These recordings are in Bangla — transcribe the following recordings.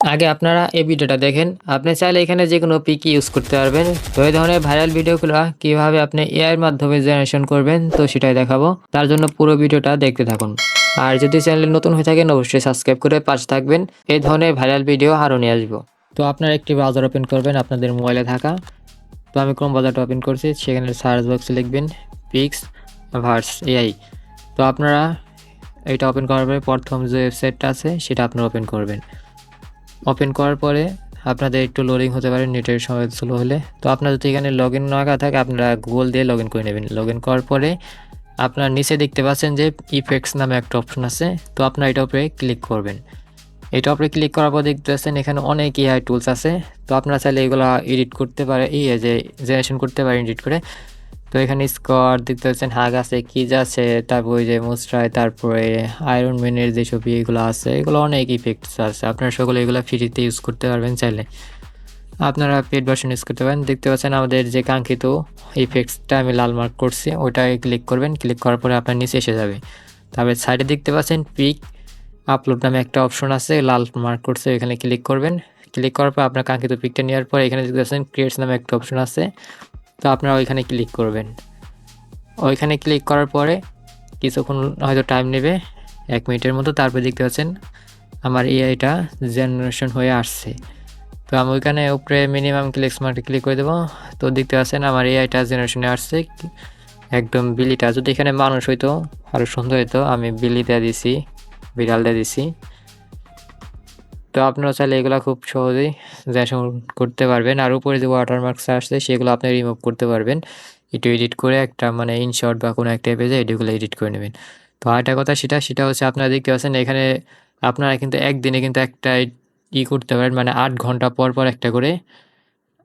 আগে আপনারা এই ভিডিওটা দেখেন। আপনি চাইলে এখানে যেকোনো পিক ইউজ করতে পারবেন। তো এই ধরনের ভাইরাল ভিডিওগুলো কিভাবে আপনি এআই এর মাধ্যমে জেনারেশন করবেন তো সেটাই দেখাবো। তার জন্য পুরো ভিডিওটা দেখতে থাকুন। আর যদি চ্যানেলে নতুন হয়ে থাকেন অবশ্যই সাবস্ক্রাইব করে পাশে থাকবেন। এই ধরনের ভাইরাল ভিডিও আরও নিয়ে আসবো। তো আপনারা একটি ব্রাউজার ওপেন করবেন আপনাদের মোবাইলে থাকা। তো আমি ক্রোম ব্রাউজারটা ওপেন করছি, সেখানে সার্চ বক্সে লিখবেন পিক্স ভার্স এআই। তো আপনারা এটা ওপেন করার পরে প্রথম যে ওয়েবসাইটটা আছে সেটা আপনারা ওপেন করবেন। ওপেন করার পরে আপনাদের একটু লোডিং হতে পারে, নেটের সময় স্লো হলে। তো আপনার যদি এখানে লগ ইন না করা থাকে আপনারা গুগল দিয়ে লগ ইন করে নেবেন। লগ ইন করার পরে আপনার নিচে দেখতে পাচ্ছেন যে ইফেক্টস নামে একটা অপশন আছে। তো আপনারা এটা উপরে ক্লিক করবেন। এটা উপরে ক্লিক করার পর দেখতে পাচ্ছেন এখানে অনেক এআই টুলস আছে। তো আপনারা চাইলে এগুলো এডিট করতে পারে, যে জেনারেশন করতে পারেন এডিট করে। তো এখানে স্কোয়ার দেখতে পাচ্ছেন, হাগ আছে, কিজ আছে, তারপর ওই যে মুস্ট্রাই, তারপরে আয়রন ম্যানের যে ছবি এগুলো আছে, এগুলো অনেক ইফেক্টস আছে। আপনারা সকলে এগুলো ফ্রিতে ইউজ করতে পারবেন। চাইলে আপনারা পেড ভার্সন ইউজ করতে পারেন। দেখতে পাচ্ছেন আমাদের যে কাঙ্ক্ষিত ইফেক্টসটা আমি লাল মার্ক করছি ওইটায় ক্লিক করবেন। ক্লিক করার পরে আপনার নিচে এসে যাবে। তারপরে সাইডে দেখতে পাচ্ছেন পিক আপলোড নামে একটা অপশন আছে, লাল মার্ক করছে, এখানে ক্লিক করবেন। ক্লিক করার পর আপনার কাঙ্ক্ষিত পিকটা নেওয়ার পর এখানে দেখতে পাচ্ছেন ক্রিয়েটস নামে একটা অপশন আছে। তো আপনারা ওইখানে ক্লিক করবেন। ওইখানে ক্লিক করার পরে কিছুক্ষণ হয়তো টাইম নেবে, 1 মিনিটের মতো। তারপরে দেখতে পাচ্ছেন আমার এআইটা জেনারেশন হয়ে আসছে। তো আমি ওইখানে উপরে মিনিমাম ক্লিক স্মার্টে ক্লিক করে দেবো। তো দেখতে পাচ্ছেন আমার এআইটা জেনারেশনে আসছে একদম বিলিটা। যদি এখানে মানুষ হইতো আরও সুন্দর হইতো। আমি বিলি দিয়ে দিছি, বিড়াল দিয়ে দিছি। তো আপনারা চাইলে এগুলো খুব সহজেই জেনারেশন করতে পারবেন। আর উপরে যে ওয়াটারমার্কস আসছে সেগুলো আপনি রিমুভ করতে পারবেন। একটু এডিট করে একটা মানে ইনশর্ট বা কোনো একটা পেজে এগুলো এডিট করে নেবেন। তো আরেকটা কথা সেটা হচ্ছে আপনারা দেখতে পাচ্ছেন এখানে আপনারা কিন্তু একদিনে কিন্তু একটা করতে পারেন, মানে 8 ঘন্টা পর পর একটা করে,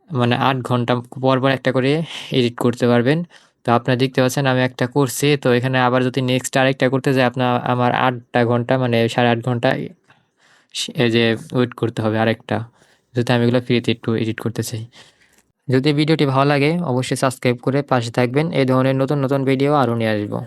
মানে 8 ঘন্টা পর পর একটা করে এডিট করতে পারবেন। তো আপনারা দেখতে পাচ্ছেন আমি একটা করছি। তো এখানে আবার যদি নেক্সট আরেকটা করতে যাই আমার 8টা ঘন্টা মানে 8.5 ঘন্টা এই যে ওয়েট করতে হবে আরেকটা, যদি আমি এগুলো ফ্রিতে একটু এডিট করতে চাই। যদি ভিডিওটি ভালো লাগে অবশ্যই সাবস্ক্রাইব করে পাশে থাকবেন। এই ধরনের নতুন নতুন ভিডিও আরও নিয়ে আসবো।